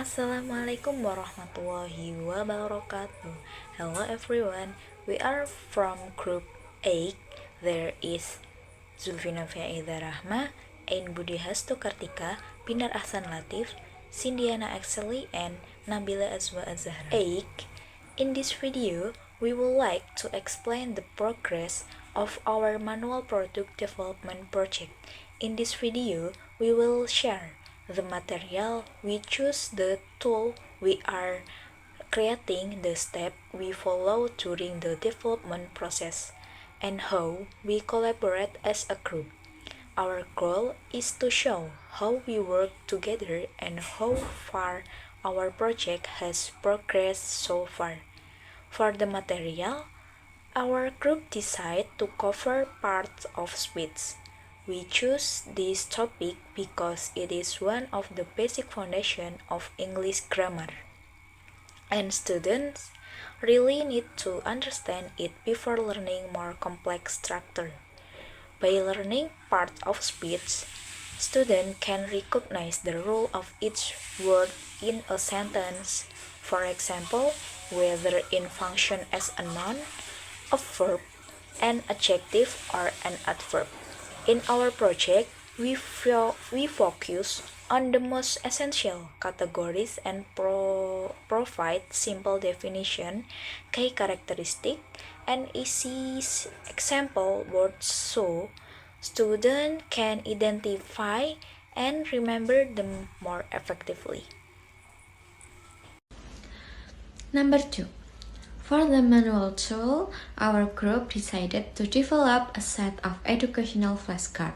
Assalamualaikum warahmatullahi wabarakatuh. Hello everyone, we are from group 8. There is Zulfina Faida Rahma, Ain Budi Hastu Kartika, Pinar Ahsan Latif, Sindiana Axeli, and Nabila Azwa Azhara. 8. In this video, we would like to explain the progress of our manual product development project. In this video, we will share the material we choose, the tool we are creating, the step we follow during the development process, and how we collaborate as a group. Our goal is to show how we work together and how far our project has progressed so far. For the material, our group decided to cover parts of speech. We choose this topic because it is one of the basic foundation of English grammar, and students really need to understand it before learning more complex structure. By learning parts of speech, students can recognize the role of each word in a sentence. For example, whether it functions as a noun, a verb, an adjective, or an adverb. In our project, we focus on the most essential categories and provide simple definition, key characteristic, and easy example words so students can identify and remember them more effectively. Number 2. For the manual tool, our group decided to develop a set of educational flashcards.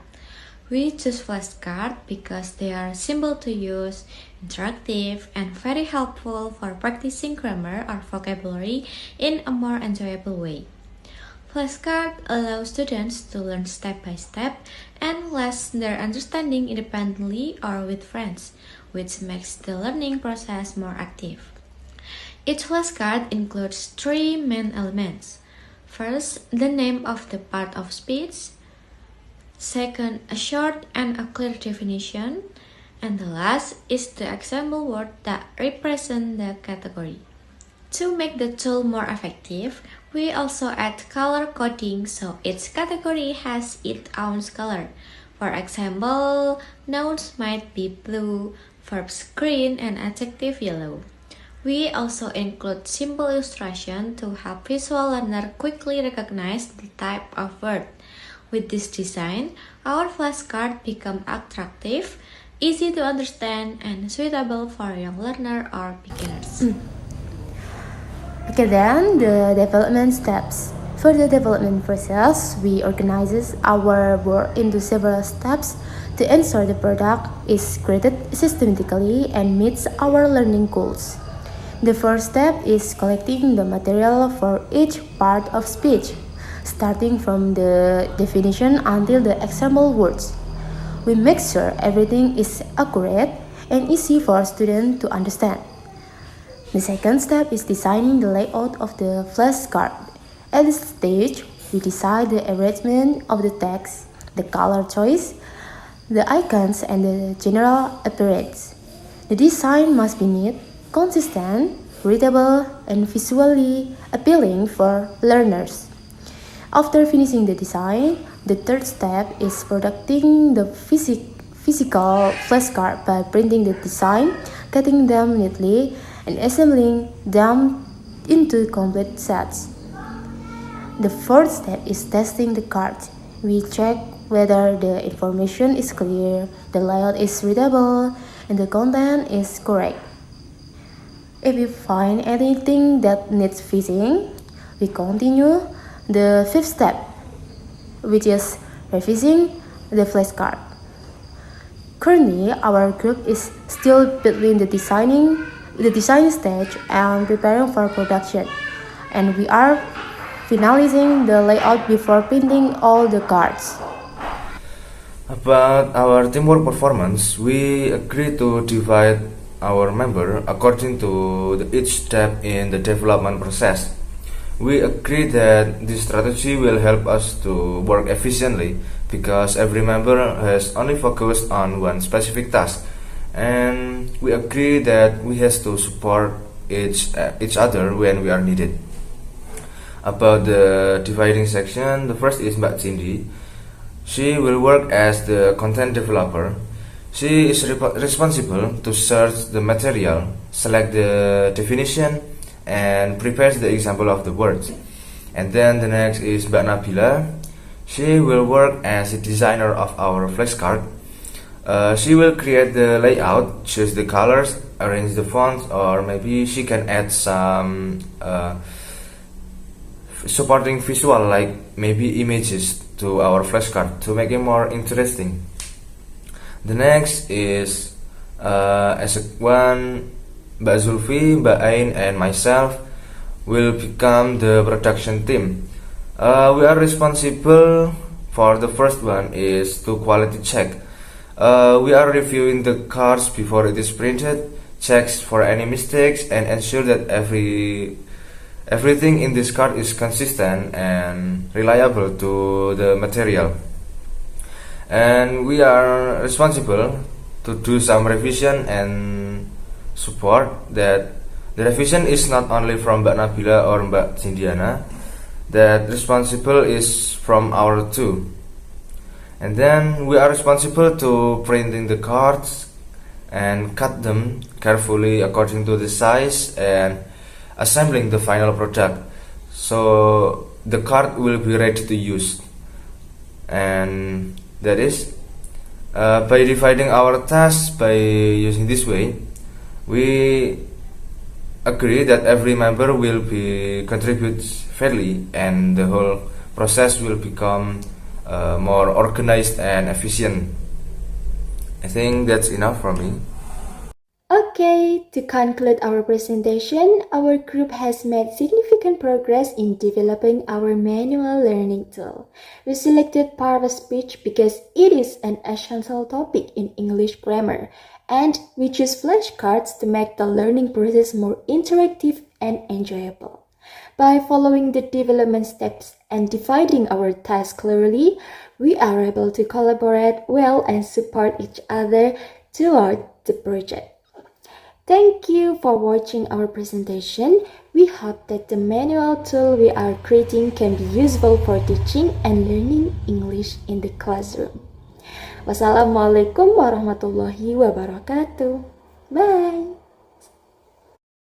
We choose flashcards because they are simple to use, interactive, and very helpful for practicing grammar or vocabulary in a more enjoyable way. Flashcards allow students to learn step by step and lessen their understanding independently or with friends, which makes the learning process more active. Each flashcard includes 3 main elements. First, the name of the part of speech. Second, a short and a clear definition. And the last is the example word that represent the category. To make the tool more effective, we also add color coding so each category has its own color. For example, nouns might be blue, verbs green, and adjective yellow. We also include simple illustration to help visual learner quickly recognize the type of word. With this design, our flashcard become attractive, easy to understand, and suitable for young learner or beginners. Okay, then the development steps. For the development process, we organize our work into several steps to ensure the product is created systematically and meets our learning goals. The first step is collecting the material for each part of speech, starting from the definition until the example words. We make sure everything is accurate and easy for students to understand. The second step is designing the layout of the flashcard. At this stage, we decide the arrangement of the text, the color choice, the icons, and the general appearance. The design must be neat, consistent, readable, and visually appealing for learners. After finishing the design, the third step is producing the physical flashcard by printing the design, cutting them neatly, and assembling them into complete sets. The fourth step is testing the card. We check whether the information is clear, the layout is readable, and the content is correct. If we find anything that needs fixing, we continue the fifth step, which is revising the flashcard. Currently, our group is still between the design stage and preparing for production, and we are finalizing the layout before printing all the cards. About our teamwork performance, we agree to divide our member according to each step in the development process. We agree that this strategy will help us to work efficiently because every member has only focused on one specific task and we agree that we have to support each other when we are needed. About the dividing section, the first is Mbak Cindy. She will work as the content developer. She is responsible to search the material, select the definition, and prepares the example of the words. And then the next is Mbak Nabila. She will work as a designer of our flashcard. She will create the layout, choose the colors, arrange the fonts, or maybe she can add some supporting visual like maybe images to our flashcard to make it more interesting. The next is as one, Mbak Zulfi, Mbak Ain, and myself will become the production team. We are responsible for the first one is to quality check. We are reviewing the cards before it is printed, checks for any mistakes, and ensure that everything in this card is consistent and reliable to the material. And we are responsible to do some revision and support that the revision is not only from Mbak Nabila or Mbak Cindiana, that responsible is from our two. And then we are responsible to printing the cards and cut them carefully according to the size and assembling the final product, so the card will be ready to use. And that is by dividing our tasks by using this way, we agree that every member will be contributes fairly and the whole process will become more organized and efficient. I think that's enough for me. Okay, to conclude our presentation, our group has made significant progress in developing our manual learning tool. We selected part of speech because it is an essential topic in English grammar, and we choose flashcards to make the learning process more interactive and enjoyable. By following the development steps and dividing our tasks clearly, we are able to collaborate well and support each other throughout the project. Thank you for watching our presentation. We hope that the manual tool we are creating can be useful for teaching and learning English in the classroom. Wassalamualaikum warahmatullahi wabarakatuh. Bye.